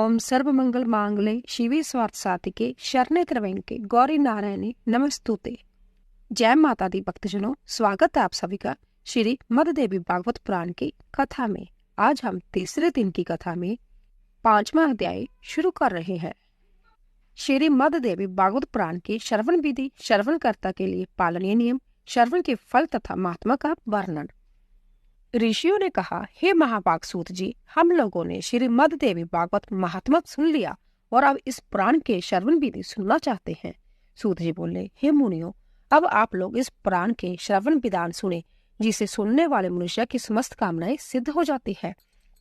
ओम सर्वमंगल मांगले शिवे स्वार्थ साधिके शरणे त्र्यंबके गौरी नारायणी नमस्तुते। जय माता दी भक्तजनों, स्वागत है आप सभी का श्री मद देवी भागवत पुराण की कथा में। आज हम तीसरे दिन की कथा में 5वां अध्याय शुरू कर रहे हैं। श्री मद देवी भागवत पुराण की श्रवण विधि, श्रवणकर्ता के लिए पालनीय नियम, श्रवण के फल तथा महात्मा का वर्णन। ऋषियों ने कहा, हे महाभाग सूत जी, हम लोगों ने श्री मद देवी भागवत महात्मा सुन लिया और अब इस पुराण के श्रवण विधि सुनना चाहते हैं। सूत जी बोले, हे मुनियों, अब आप लोग इस पुराण के श्रवण विधान सुने, जिसे सुनने वाले मनुष्य की समस्त कामनाएं सिद्ध हो जाती है।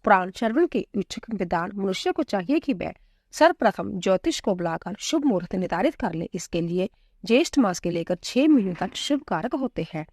पुराण श्रवण के इच्छुक विद्वान मनुष्य को चाहिए कि वह सर्वप्रथम ज्योतिष को बुलाकर शुभ मुहूर्त निर्धारित कर ले। इसके लिए ज्येष्ठ मास के लेकर 6 महीनों तक शुभ कारक होते हैं।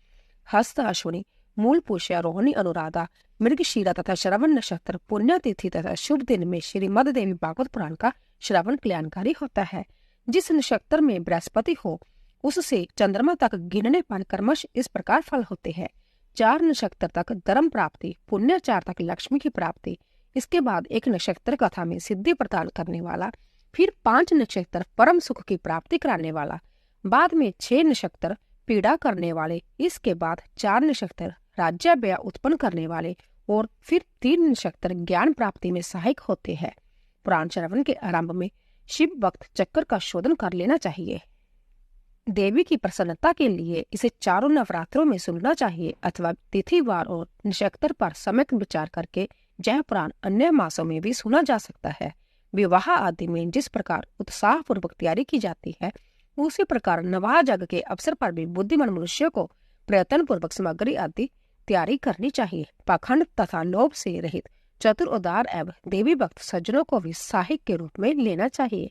हस्त, अश्विनी, मूल, पुष्य, रोहिणी, अनुराधा, मृगशीरा तथा श्रवण नक्षत्र, पुण्य तिथि तथा शुभ दिन में श्री मद देवी भागवत पुराण का श्रवण कल्याणकारी होता है। जिस नक्षत्र में बृहस्पति हो, उससे चंद्रमा तक गिनने पर क्रमश इस प्रकार फल होते हैं। 4 नक्षत्र तक धर्म प्राप्ति, पुण्य 4 तक लक्ष्मी की प्राप्ति, इसके बाद एक नक्षत्र कथा में सिद्धि प्रदान करने वाला, फिर 5 नक्षत्र परम सुख की प्राप्ति कराने वाला, बाद में 6 नक्षत्र पीड़ा करने वाले, इसके बाद 4 नक्षत्र राज्य व्यय उत्पन्न करने वाले और फिर 3 नक्षत्र ज्ञान प्राप्ति में सहायक होते हैं। पुराण श्रवण के आरंभ में शिव भक्त चक्र का शोधन कर लेना चाहिए। देवी की प्रसन्नता के लिए इसे चारों नवरात्रों में सुनना चाहिए अथवा तिथिवार और नक्षत्र पर सम्यक विचार करके जय पुराण अन्य मासों में भी सुना जा सकता है। विवाह आदि में जिस प्रकार उत्साह पूर्वक तैयारी की जाती है, उसी प्रकार नवाह जग के अवसर पर भी बुद्धिमान मनुष्य को प्रयत्न पूर्वक सामग्री आदि तैयारी करनी चाहिए। पाखंड तथा लोभ से रहित चतुर, उदार एवं देवी भक्त सज्जनों को भी सहायक के रूप में लेना चाहिए।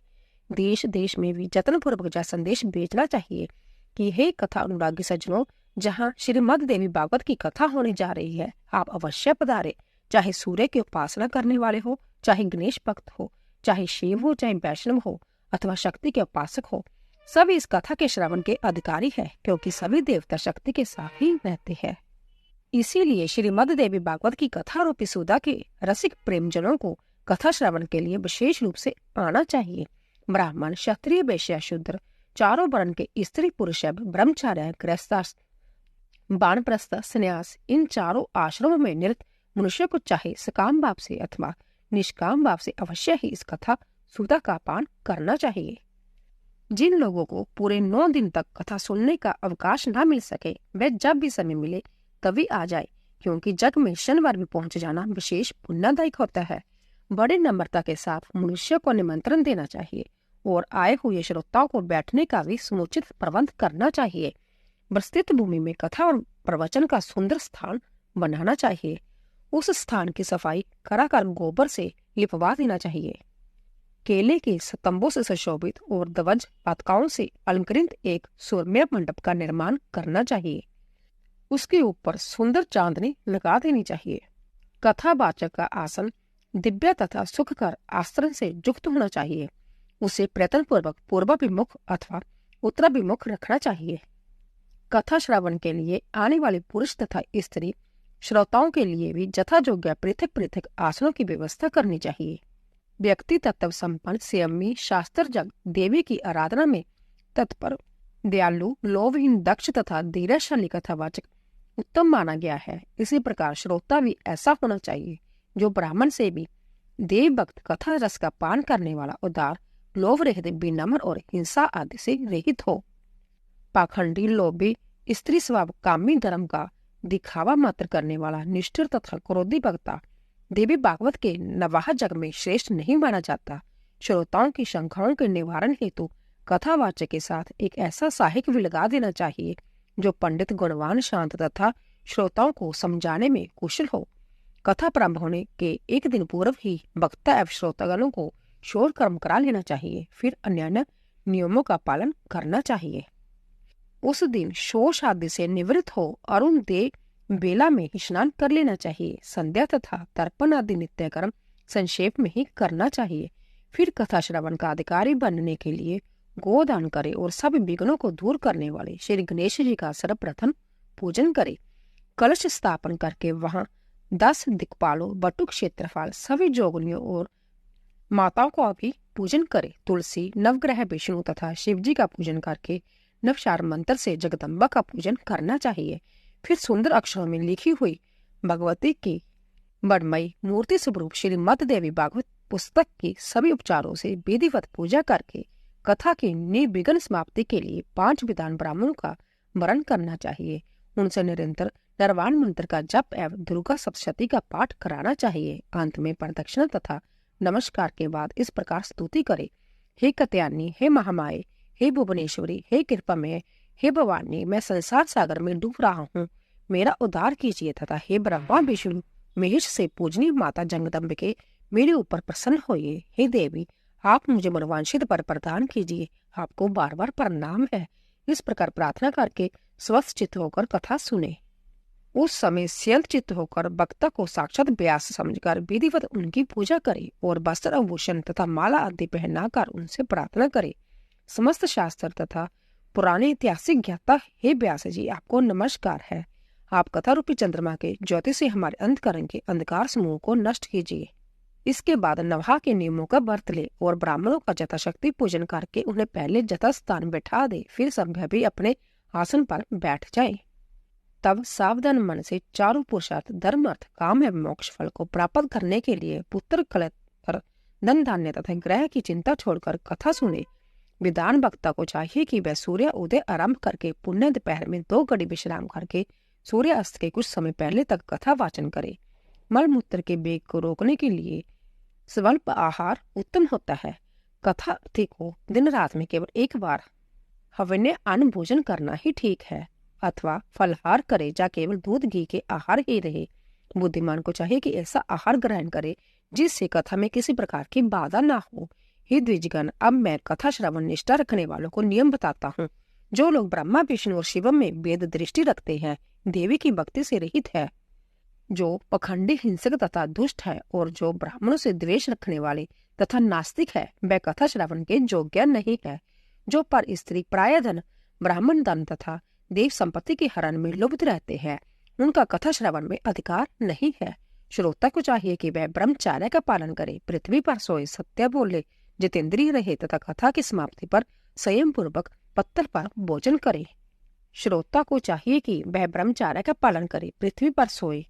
देश देश में भी जतन पूर्वक यह संदेश भेजना चाहिए कि हे कथा अनुरागी सज्जनों, जहाँ श्रीमद देवी भागवत की कथा होने जा रही है, आप अवश्य पधारे। चाहे सूर्य की उपासना करने वाले हो, चाहे गणेश भक्त हो, चाहे शिव हो, चाहे वैष्णव हो अथवा शक्ति के उपासक हो, सभी इस कथा के श्रवण के अधिकारी है, क्योंकि सभी देवता शक्ति के साथ ही रहते हैं। इसीलिए श्रीमद देवी भागवत की कथा रूपी सुधा के रसिक प्रेमजनों को कथा श्रवण के लिए विशेष रूप से आना चाहिए। ब्राह्मण, क्षत्रिय, वैश्य, शूद्र, चारों वर्ण के स्त्री पुरुष, ब्रह्मचार्य, गृहस्थ, वानप्रस्थ, संन्यास, इन चारों आश्रमों में निरत मनुष्य को चाहे सकाम भाव से अथवा निष्काम भाव से अवश्य ही इस कथा सुधा का पान करना चाहिए। जिन लोगों को पूरे 9 दिन तक कथा सुनने का अवकाश न मिल सके, वे जब भी समय मिले तभी आ जाए, क्योंकि जग में शनिवार भी पहुंच जाना विशेष पुण्यदायक होता है। बड़े नम्रता के साथ मनुष्य को निमंत्रण देना चाहिए और आए हुए श्रोताओं को बैठने का भी समुचित प्रबंध करना चाहिए। विस्तृत भूमि में कथा और प्रवचन का सुंदर स्थान बनाना चाहिए। उस स्थान की सफाई कराकर गोबर से लिपवा देना चाहिए। केले के स्तंभों से सुशोभित और ध्वज पातकाओं से अलंकृत एक सुरम्य मंडप का निर्माण करना चाहिए। उसके ऊपर सुंदर चांदनी लगा देनी चाहिए। कथावाचक का आसन दिव्य तथा सुखकर आसन से युक्त होना चाहिए। उसे प्रयत्न पूर्वक पूर्वाभिमुख अथवा उत्तराभिमुख रखना चाहिए। कथा श्रवण के लिए आने वाले पुरुष तथा स्त्री श्रोताओं के लिए भी यथायोग्य पृथक पृथक आसनों की व्यवस्था करनी चाहिए। व्यक्ति तत्व संपन्न, संयमी, शास्त्र जग देवी की आराधना में तत्पर, दयालु, लोभहीन, दक्ष तथा धीरजशाली कथावाचक उत्तम माना गया है। इसी प्रकार श्रोता भी ऐसा होना चाहिए जो ब्राह्मण से भी देव भक्त, कथा रस का पान करने वाला, उदार, लोभ रहित, विनम्र और हिंसा आदि से रहित हो। पाखंडी, लोभी, स्त्री स्वभाव, कामी, धर्म का दिखावा मात्र करने वाला, निष्ठुर तथा क्रोधी भक्ता देवी भागवत के नवाह जग में श्रेष्ठ नहीं माना जाता। श्रोताओं की शंकाओं के निवारण हेतु कथावाचक के साथ एक ऐसा सहायक भी लगा देना चाहिए जो पंडित, गुणवान, शांत तथा श्रोताओं को समझाने में कुशल हो। कथा प्रारंभ होने के एक दिन पूर्व ही वक्ता एवं श्रोतागणों को शोर कर्म करा लेना चाहिए, फिर अन्य नियमों का पालन करना चाहिए। उस दिन शोष आदि से निवृत्त हो अरुण दे बेला में स्नान कर लेना चाहिए। संध्या तथा तर्पण आदि नित्य कर्म संक्षेप में ही करना चाहिए। फिर कथा श्रवण का अधिकारी बनने के लिए गोदान करे और सब विघ्नों को दूर करने वाले श्री गणेश जी का सर्वप्रथम पूजन करे। कलश स्थापन करके वहां 10 दिक्पालों, बटुक, क्षेत्रफल, सभी जोगनियों और माताओं को अभी पूजन करे। तुलसी, नवग्रह विष्णु तथा शिव जी का पूजन करके नवचार मंत्र से जगदम्बा का पूजन करना चाहिए। फिर सुंदर अक्षरों में लिखी हुई भगवती की बड़मयी मूर्ति स्वरूप श्रीमद देवी भागवत पुस्तक की सभी उपचारों से विधिवत पूजा करके कथा की निर्विघ्न समाप्ति के लिए 5 विद्वान ब्राह्मणों का वरण करना चाहिए। उनसे निरंतर निर्वाण मंत्र का जप एवं दुर्गा सप्तशती का पाठ कराना चाहिए। अंत में प्रदक्षिणा तथा नमस्कार के बाद इस प्रकार स्तुति करे। हे कत्यायनी, हे महामाये, हे भुवनेश्वरी, हे कृपामय, हे भवानी, मैं संसार सागर में डूब रहा हूँ, मेरा उद्धार कीजिए। तथा हे ब्रह्मा विष्णु महेश से पूजनीय माता जगदम्बिके, मेरे ऊपर प्रसन्न होइए। हे देवी, आप मुझे मनोवांछित वर प्रदान कीजिए, आपको बार बार प्रणाम है। इस प्रकार प्रार्थना करके स्वस्थ चित्त होकर कथा सुने। उस समय शील चित्त होकर वक्ता को साक्षात व्यास समझकर विधिवत उनकी पूजा करे और वस्त्र आभूषण तथा माला आदि पहनाकर उनसे प्रार्थना करे। समस्त शास्त्र तथा पुराने ऐतिहासिक ज्ञाता, हे व्यास जी, आपको नमस्कार है। आप कथा रूपी चंद्रमा के ज्योति से हमारे अंधकरण के अंधकार समूह को नष्ट कीजिए। इसके बाद नवहा के नियमों का व्रत ले और ब्राह्मणों का यथाशक्ति पूजन करके उन्हें पहले यथा स्थान बैठा दे। फिर सब भी अपने आसन पर बैठ जाए। तब सावधान मन से चारों पुरुषार्थ धर्म, अर्थ, काम एवं मोक्ष फल को प्राप्त करने के लिए पुत्र, कलत्र, धन धान्य तथा ग्रह की चिंता छोड़कर कथा सुने। विद्वान वक्ता को चाहिए कि वह सूर्य उदय आरंभ करके पुण्य दोपहर में 2 घड़ी विश्राम करके सूर्य अस्त के कुछ समय पहले तक कथा वाचन करे। मल मूत्र के वेग को रोकने के लिए स्वल्प आहार उत्तम होता है। कथार्थी को दिन रात में केवल एक बार हवन्य अन्न भोजन करना ही ठीक है, अथवा फलहार करे या केवल दूध घी के आहार ही रहे। बुद्धिमान को चाहिए कि ऐसा आहार ग्रहण करे जिससे कथा में किसी प्रकार की बाधा ना हो। हे द्विजगण, अब मैं कथा श्रवण निष्ठा रखने वालों को नियम बताता हूँ। जो लोग ब्रह्मा, विष्णु और शिवम में वेद दृष्टि रखते हैं, देवी की भक्ति से रहित है, जो पखंडी, हिंसक तथा दुष्ट है और जो ब्राह्मणों से द्वेष रखने वाले तथा नास्तिक है, वह कथा श्रवण के योग्य नहीं है। जो पर स्त्री, प्रायधन, ब्राह्मण धन तथा देव संपत्ति के हरण में लुब्ध रहते हैं, उनका कथा श्रवण में अधिकार नहीं है। श्रोता को चाहिए कि वह ब्रह्मचर्य का पालन करे, पृथ्वी पर सोए, सत्य बोले, जितेंद्रिय रहे तथा कथा की समाप्ति पर संयम पूर्वक पत्थर पर भोजन करे। श्रोता को चाहिए कि वह ब्रह्मचर्य का पालन करे, पृथ्वी पर सोए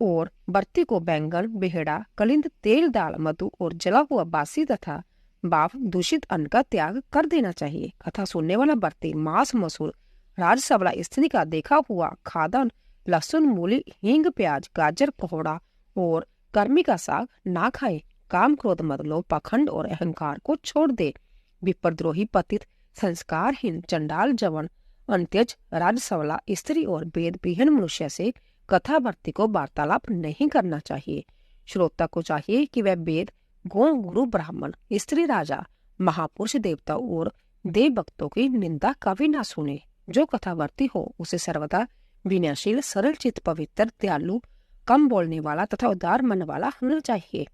और बर्ती को बैंगन, बेहड़ा, कलिंद, तेल, दाल, मधु और जला हुआ बासी तथा बाफ दूषित अन्न का त्याग कर देना चाहिए। कथा सुनने वाला बर्ती मांस, मसूर, राजसवला स्त्री का देखा हुआ खादन, लहसुन, मूली, हींग, प्याज, गाजर, कोहड़ा और कर्मी का साग ना खाए। काम, क्रोध, मद, लोभ, पाखंड और अहंकार को छोड़ दे। विप्रद्रोही, पतित, संस्कारहीन, चंडाल, जवन, अंत्यज, राजसवला स्त्री और वेद विहीन मनुष्य से कथावर्ती को वार्तालाप नहीं करना चाहिए। श्रोता को चाहिए कि वह वेद, गौ, गुरु, ब्राह्मण, स्त्री, राजा, महापुरुष, देवता और देव भक्तों की निंदा कभी ना सुने। जो कथावर्ती हो उसे सर्वदा विनयशील, सरल चित्त, पवित्र, दयालु, कम बोलने वाला तथा उदार मन वाला होना चाहिए।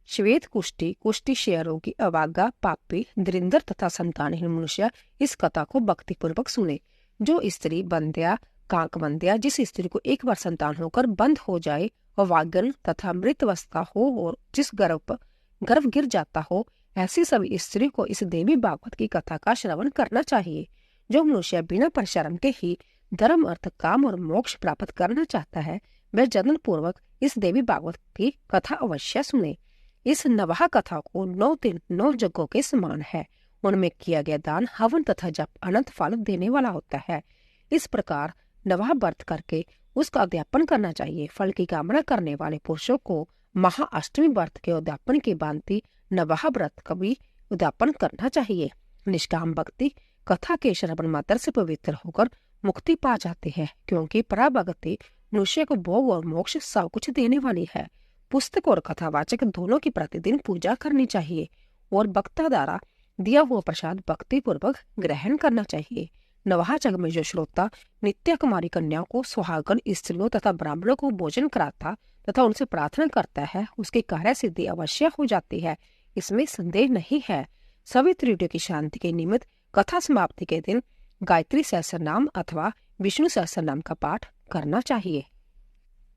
श्वेत कुष्ठी, कुष्ठी शेयरों की अवागा, पापी, दरिंदर तथा संतानहीन मनुष्य इस कथा को भक्ति पूर्वक सुने। जो स्त्री बंध्या, कांक बंध्या, जिस स्त्री को एक बार संतान होकर बंद हो जाए, अवागन तथा मृत अवस्था हो और जिस गर्भ गिर जाता हो, ऐसी सभी स्त्री को इस देवी भागवत की कथा का श्रवण करना चाहिए। जो मनुष्य बिना परिश्रम के ही धर्म, अर्थ, काम और मोक्ष प्राप्त करना चाहता है, वह जतन पूर्वक इस देवी भागवत की कथा अवश्य सुने। इस नवहा कथा को 9 दिन 9 यज्ञों के समान है। उनमें किया गया दान, हवन तथा जप अनंत फल देने वाला होता है। इस प्रकार नवहा व्रत करके उसका उद्यापन करना चाहिए। फल की कामना करने वाले पुरुषों को महाअष्टमी व्रत के उद्यापन की भांति नवहा व्रत का भी उद्यापन करना चाहिए। निष्काम भक्ति कथा के श्रवण मात्र से पवित्र होकर मुक्ति पा जाते हैं, क्योंकि पराभक्ति मनुष्य को भोग और मोक्ष सब कुछ देने वाली है। पुस्तक और कथावाचक दोनों की प्रतिदिन पूजा करनी चाहिए और वक्ता द्वारा दिया हुआ प्रसाद भक्ति पूर्वक ग्रहण करना चाहिए। नवहा जग में जो श्रोता नित्य कुमारी कन्याओं को, सुहागन स्त्रियों तथा ब्राह्मणों को भोजन कराता तथा उनसे प्रार्थना करता है, उसकी कार्य सिद्धि अवश्य हो जाती है, इसमें संदेह नहीं है। सभी त्रुटियों की शांति के निमित्त कथा समाप्ति के दिन गायत्री सहस्रनाम अथवा विष्णु सहस्रनाम का पाठ करना चाहिए।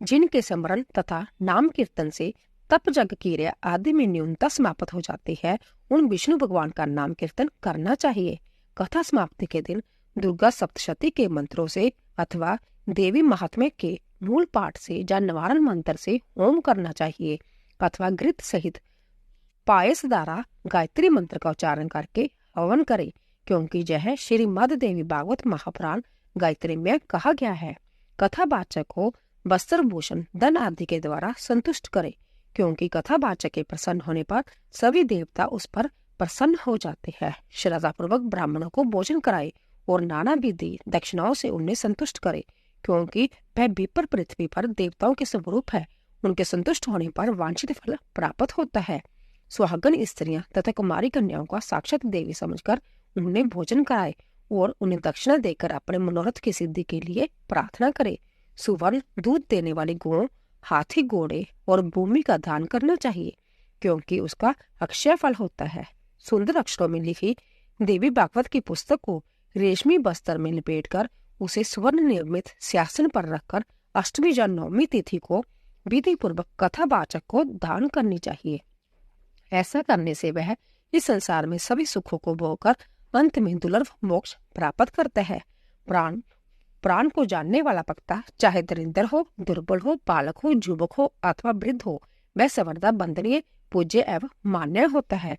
जिनके स्मरण तथा नाम कीर्तन से तप जग क्रिया आदि में न्यूनता समाप्त हो जाती है, उन विष्णु भगवान का नाम कीर्तन करना चाहिए। कथा समाप्ति के दिन दुर्गा सप्तशती के मंत्रों से अथवा देवी महात्म्य के मूल पाठ से या निवारण मंत्र से होम करना चाहिए अथवा घृत सहित पायस द्वारा गायत्री मंत्र का उच्चारण करके हवन करे, क्योंकि यह श्रीमद् देवी भागवत महापुराण गायत्री में कहा गया है। कथावाचक को वस्त्र भूषण धन आदि के द्वारा संतुष्ट करे, क्योंकि कथावाचक के प्रसन्न होने पर सभी देवता उस पर प्रसन्न हो जाते हैं। श्रद्धापूर्वक ब्राह्मणों को भोजन कराए और नाना विधि दक्षिणाओं से उन्हें संतुष्ट करे, क्योंकि वह विपर पृथ्वी पर देवताओं के स्वरूप है। उनके संतुष्ट होने पर वांछित फल प्राप्त होता है। सुहागन स्त्रियां तथा कुमारी कन्याओं का साक्षात देवी समझकर उन्हें भोजन कराए और उन्हें दक्षिणा देकर अपने मनोरथ की सिद्धि के लिए प्रार्थना करे। सुवर्ण दूध देने वाली गौ, हाथी, घोड़े और भूमि का दान करना चाहिए, क्योंकि उसका अक्षय फल होता है। सुंदर अक्षरों में लिखी देवी भागवत की पुस्तक को रेशमी बस्तर में लपेटकर उसे स्वर्ण निर्मित सिंहासन पर रखकर अष्टमी या नवमी तिथि को विधि पूर्वक कथावाचक को दान करनी चाहिए। ऐसा करने से वह इस संसार में सभी सुखों को भोगकर अंत में दुर्लभ मोक्ष प्राप्त करता है। प्राण को जानने वाला वक्ता चाहे दरिद्र हो, दुर्बल हो, बालक हो, युवक हो अथवा वृद्ध हो, वह सर्वदा वंदनीय, पूज्य एवं मान्य होता है।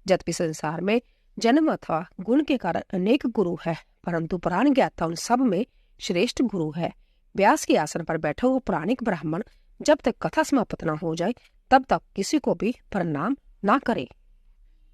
यद्यपि संसार में जन्म अथवा गुण के कारण अनेक गुरु है, परंतु पुराण ज्ञाता उन सब में श्रेष्ठ गुरु है। व्यास के आसन पर बैठा हुआ पुराणिक ब्राह्मण जब तक कथा समाप्त न हो जाए तब तक किसी को भी प्रणाम ना करे।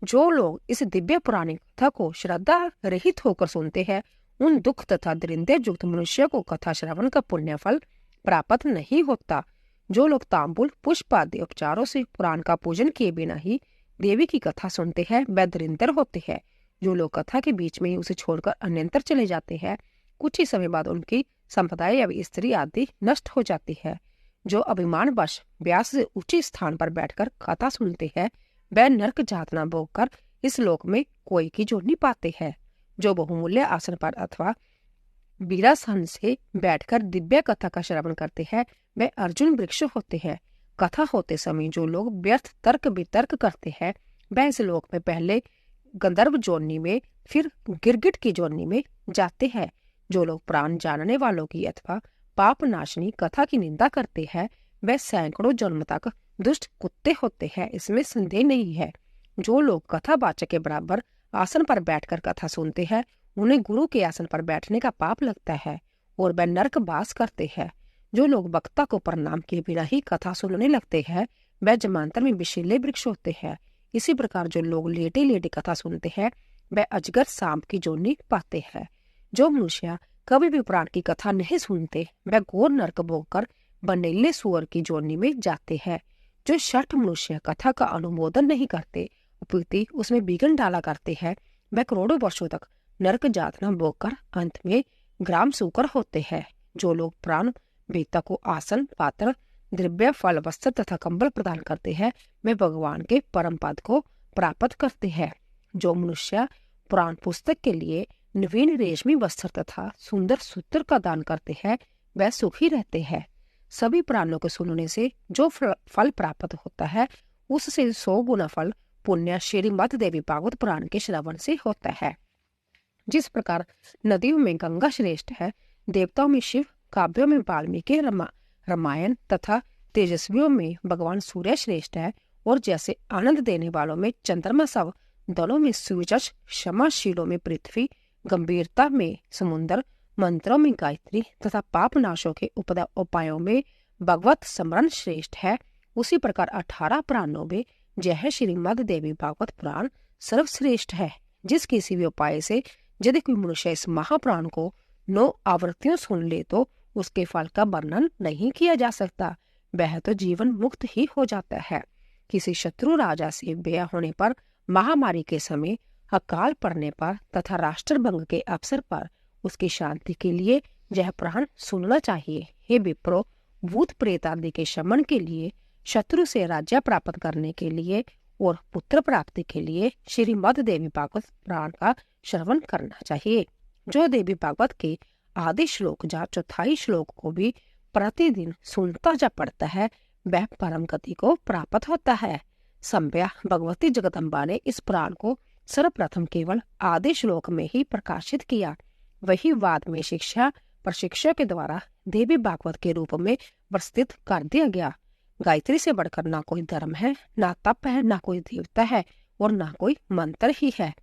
जो लोग इस दिव्य पुराणिक कथा को श्रद्धा रहित होकर सुनते हैं, उन दुख तथा दरिद्र युक्त मनुष्य को कथा श्रवण का पुण्य फल प्राप्त नहीं होता। जो लोग तांबूल, पुष्प आदि उपचारों से पुराण का पूजन किए बिना ही देवी की कथा सुनते हैं, वह दरिद्र होते हैं। जो लोग कथा के बीच में ही उसे छोड़कर अन्यंतर चले जाते हैं, कुछ ही समय बाद उनकी संपदा या स्त्री आदि नष्ट हो जाती है। जो अभिमानवश व्यास से ऊंचे स्थान पर बैठकर कथा सुनते हैं, वह नरक यातना भोगकर इस लोक में कोई की जोड़ नहीं पाते हैं। जो बहुमूल्य आसन पर अथवा वीरासन से बैठकर दिव्य कथा का श्रवण करते हैं, वे अर्जुन वृक्ष होते हैं। कथा होते समय जो लोग व्यर्थ तर्क वितर्क करते हैं, वह इस लोक में पहले गंधर्व जोनी में फिर गिरगिट की जोनी में जाते हैं। जो लोग प्राण जानने वालों की अथवा पाप नाशनी कथा की निंदा करते हैं, वह सैकड़ों जन्म तक दुष्ट कुत्ते होते हैं, इसमें संदेह नहीं है। जो लोग कथावाचक के बराबर आसन पर बैठकर कथा सुनते हैं, उन्हें गुरु के आसन पर बैठने का पाप लगता है और वह नरक वास करते हैं। जो लोग वक्ता को प्रणाम किए बिना ही कथा सुनने लगते हैं, वह जमांतर में विषैले वृक्ष होते हैं। इसी प्रकार जो लोग लेटे लेटे कथा सुनते हैं, वह अजगर सांप की जोनी पाते हैं। जो मनुष्य कभी भी पुराण की कथा नहीं सुनते, वह घोर नरक भोगकर बनेले सुअर की जोनी में जाते हैं। जो शठ मनुष्य कथा का अनुमोदन नहीं करते, अपितु उसमें विघ्न डाला करते हैं, वह करोड़ों वर्षों तक नरक यातना भोगकर अंत में ग्राम सूकर होते हैं। जो लोग प्राण बेता को आसन, पात्र, द्रव्य, फल, वस्त्र तथा कंबल प्रदान करते हैं, वे भगवान के परम पद को प्राप्त करते हैं। जो मनुष्य पुराण पुस्तक के लिए नवीन रेशमी वस्त्र तथा सुंदर सूत्र का दान करते हैं, वह सुखी रहते हैं। सभी प्राणों को सुनने से जो फल प्राप्त होता है, उससे 100 गुना फल पुण्य श्रीमद् देवी भागवत पुराण के श्रवण से होता है। जिस प्रकार नदियों में गंगा श्रेष्ठ है, देवताओं में शिव, काव्यों में वाल्मीकि रामायण तथा तेजस्वियों में भगवान सूर्य श्रेष्ठ है, और जैसे आनंद देने वालों में चंद्रमा सब, दलों में सूरज, क्षमाशीलों में पृथ्वी, गंभीरता में समुद्र, मंत्रों में गायत्री तथा पाप नाशों के उपायों में भगवत स्मरण श्रेष्ठ है, उसी प्रकार 18 पुराणों में यह श्रीमद् देवी भागवत पुराण सर्वश्रेष्ठ है। जिस किसी भी उपाय से यदि कोई मनुष्य इस महापुराण को 9 आवृत्तियों सुन ले तो उसके फल का वर्णन नहीं किया जा सकता। वह तो जीवन मुक्त ही हो जाता है। किसी शत्रु राजा से ब्याह होने पर, महामारी के समय, अकाल पड़ने पर तथा राष्ट्रभंग के अवसर पर उसकी शांति के लिए यह पुराण सुनना चाहिए। हे विप्रो, भूत प्रेत आदि के शमन के लिए, शत्रु से राज्य प्राप्त करने के लिए और पुत्र प्राप्ति के लिए श्रीमद् देवी भागवत पुराण का श्रवण करना चाहिए। जो देवी भागवत के आधे श्लोक या चौथाई श्लोक को भी प्रतिदिन सुनता जा पड़ता है, वह परम गति को प्राप्त होता है। संभ्या भगवती जगदम्बा ने इस पुराण को सर्वप्रथम केवल आदि श्लोक में ही प्रकाशित किया। वही बाद में शिक्षा प्रशिक्षक के द्वारा देवी भागवत के रूप में प्रस्तुत कर दिया गया। गायत्री से बढ़कर ना कोई धर्म है, ना तप है, ना कोई देवता है और ना कोई मंत्र ही है।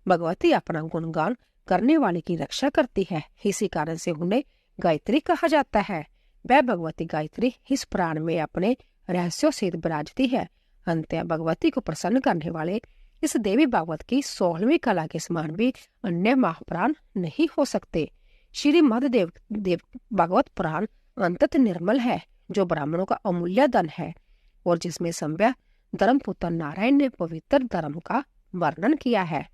भगवती अपना गुणगान करने वाले की रक्षा करती है, इसी कारण से उन्हें गायत्री कहा जाता है। वह भगवती गायत्री इस पुराण में अपने रहस्यों से विराजती है। अंत्य भगवती को प्रसन्न करने वाले इस देवी भागवत की 16वीं कला के समान भी अन्य महापुराण नहीं हो सकते। श्री मददेव देव भागवत पुराण अंतत निर्मल है, जो ब्राह्मणों का अमूल्य धन है और जिसमें संभ्या धर्मपुत्र नारायण ने पवित्र धर्म का वर्णन किया है।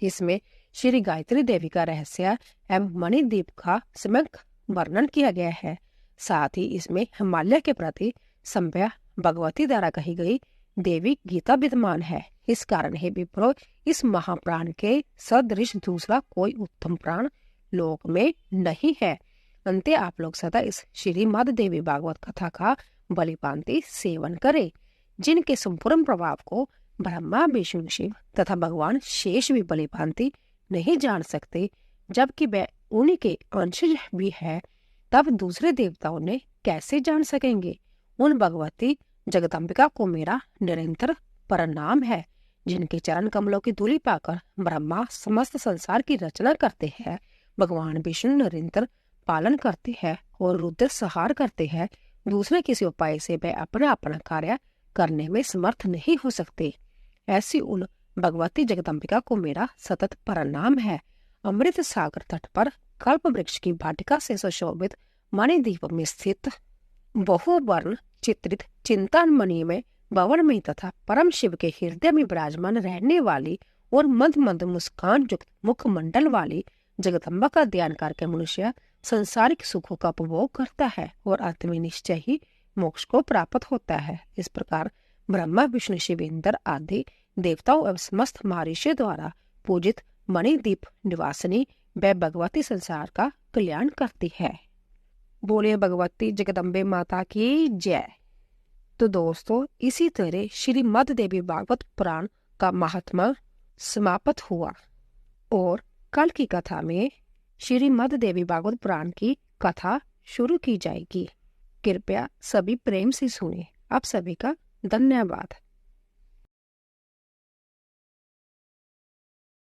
इसमें श्री गायत्री देवी का रहस्य एवं मणिद्वीप का सम्यक वर्णन किया गया है। साथ ही इसमें हिमालय के प्रति संभ्या भगवती द्वारा कही गई देवी गीता विद्यमान है। इस कारण हे विप्रो, इस महाप्राण के सदृश दूसरा कोई उत्तम प्राण लोक में नहीं है। अंते आप लोग सदा इस श्रीमद देवी भागवत कथा का बलिभांति सेवन करें, जिनके संपूर्ण प्रभाव को ब्रह्मा विष्णु शिव तथा भगवान शेष भी बलिभांति नहीं जान सकते। जबकि वह उन्हीं के अंशज भी है, तब दूसरे देवताओं ने कैसे जान सकेंगे। उन भगवती जगदम्बिका को मेरा निरंतर प्रणाम है, जिनके चरण कमलों की धूलि पाकर ब्रह्मा समस्त संसार की रचना करते हैं, भगवान विष्णु निरंतर पालन करते हैं और रुद्र संहार करते हैं। दूसरे किसी उपाय से वे अपना कार्य करने में समर्थ नहीं हो सकते। ऐसी उन भगवती जगदम्बिका को मेरा सतत प्रणाम है। अमृत सागर तट पर कल्प वृक्ष की वाटिका से सुशोभित मणिद्वीप में स्थित बहुवर्ण चित्रित चिंतामणि में भवन में तथा परम शिव के हृदय में विराजमान रहने वाली और मंद मंद मुस्कान युक्त मुखमंडल वाली जगदम्बा का ध्यान करके मनुष्य संसारिक सुखों का उपभोग करता है और अंत में निश्चय ही मोक्ष को प्राप्त होता है। इस प्रकार ब्रह्मा विष्णु शिव इंद्र आदि देवताओं एवं समस्त महर्षियों द्वारा पूजित मणिद्वीप निवासिनी वह भगवती संसार का कल्याण करती है। बोले भगवती जगदम्बे माता की जय। तो दोस्तों, इसी तरह श्रीमद देवी भागवत पुराण का महात्मा समाप्त हुआ और कल की कथा में श्रीमद देवी भागवत पुराण की कथा शुरू की जाएगी। कृपया सभी प्रेम से सुने। आप सभी का धन्यवाद।